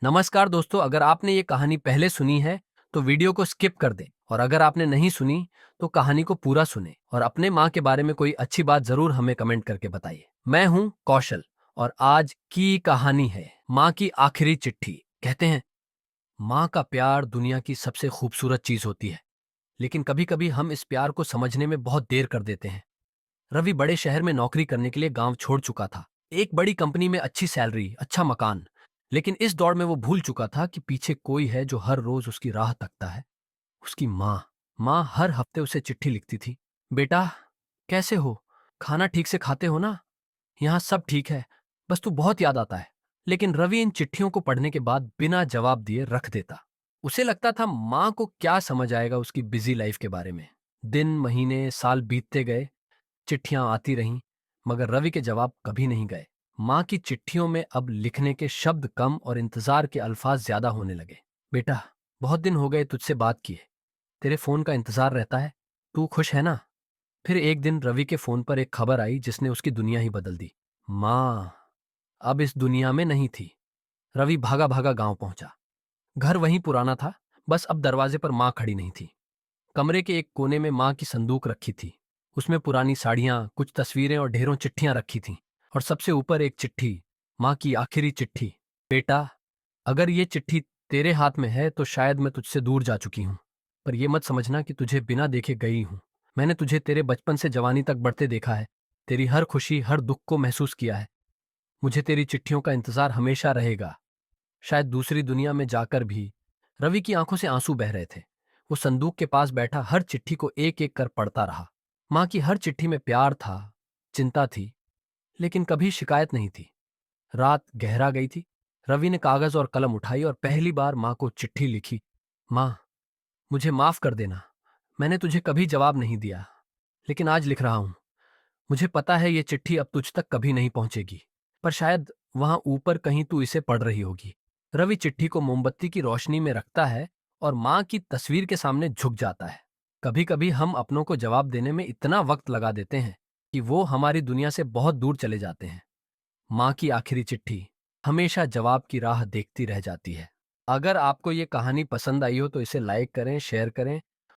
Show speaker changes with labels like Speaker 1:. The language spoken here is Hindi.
Speaker 1: नमस्कार दोस्तों, अगर आपने ये कहानी पहले सुनी है तो वीडियो को स्किप कर दें, और अगर आपने नहीं सुनी तो कहानी को पूरा सुने और अपने माँ के बारे में कोई अच्छी बात जरूर हमें कमेंट करके बताइए। मैं हूँ कौशल और आज की कहानी है माँ की आखिरी चिट्ठी। कहते हैं माँ का प्यार दुनिया की सबसे खूबसूरत चीज होती है, लेकिन कभी कभी हम इस प्यार को समझने में बहुत देर कर देते हैं। रवि बड़े शहर में नौकरी करने के लिए गांव छोड़ चुका था। एक बड़ी कंपनी में अच्छी सैलरी, अच्छा मकान। लेकिन इस दौड़ में वो भूल चुका था कि पीछे कोई है जो हर रोज उसकी राह तकता है। उसकी माँ। माँ हर हफ्ते उसे चिट्ठी लिखती थी। बेटा, कैसे हो? खाना ठीक से खाते हो ना? यहाँ सब ठीक है, बस तू बहुत याद आता है। लेकिन रवि इन चिट्ठियों को पढ़ने के बाद बिना जवाब दिए रख देता। उसे लगता था माँ को क्या समझ आएगा उसकी बिजी लाइफ के बारे में। दिन, महीने, साल बीतते गए। चिट्ठियां आती रहीं, मगर रवि के जवाब कभी नहीं गए। माँ की चिट्ठियों में अब लिखने के शब्द कम और इंतजार के अल्फाज ज्यादा होने लगे। बेटा, बहुत दिन हो गए तुझसे बात किए। तेरे फोन का इंतजार रहता है। तू खुश है ना? फिर एक दिन रवि के फोन पर एक खबर आई जिसने उसकी दुनिया ही बदल दी। माँ अब इस दुनिया में नहीं थी। रवि भागा भागा गांव पहुंचा। घर वहीं पुराना था, बस अब दरवाजे पर माँ खड़ी नहीं थी। कमरे के एक कोने में माँ की संदूक रखी थी। उसमें पुरानी साड़ियां, कुछ तस्वीरें और ढेरों चिट्ठियां रखी थीं। और सबसे ऊपर एक चिट्ठी, माँ की आखिरी चिट्ठी। बेटा, अगर ये चिट्ठी तेरे हाथ में है तो शायद मैं तुझसे दूर जा चुकी हूं। पर यह मत समझना कि तुझे बिना देखे गई हूं। मैंने तुझे तेरे बचपन से जवानी तक बढ़ते देखा है। तेरी हर खुशी, हर दुख को महसूस किया है। मुझे तेरी चिट्ठियों का इंतजार हमेशा रहेगा, शायद दूसरी दुनिया में जाकर भी। रवि की आंखों से आंसू बह रहे थे। वो संदूक के पास बैठा हर चिट्ठी को एक एक कर पढ़ता रहा। माँ की हर चिट्ठी में प्यार था, चिंता थी, लेकिन कभी शिकायत नहीं थी। रात गहरा गई थी। रवि ने कागज और कलम उठाई और पहली बार माँ को चिट्ठी लिखी। माँ, मुझे माफ कर देना। मैंने तुझे कभी जवाब नहीं दिया, लेकिन आज लिख रहा हूं। मुझे पता है ये चिट्ठी अब तुझ तक कभी नहीं पहुंचेगी, पर शायद वहां ऊपर कहीं तू इसे पढ़ रही होगी। रवि चिट्ठी को मोमबत्ती की रोशनी में रखता है और माँ की तस्वीर के सामने झुक जाता है। कभी कभी हम अपनों को जवाब देने में इतना वक्त लगा देते हैं कि वो हमारी दुनिया से बहुत दूर चले जाते हैं। माँ की आखिरी चिट्ठी हमेशा जवाब की राह देखती रह जाती है। अगर आपको ये कहानी पसंद आई हो तो इसे लाइक करें, शेयर करें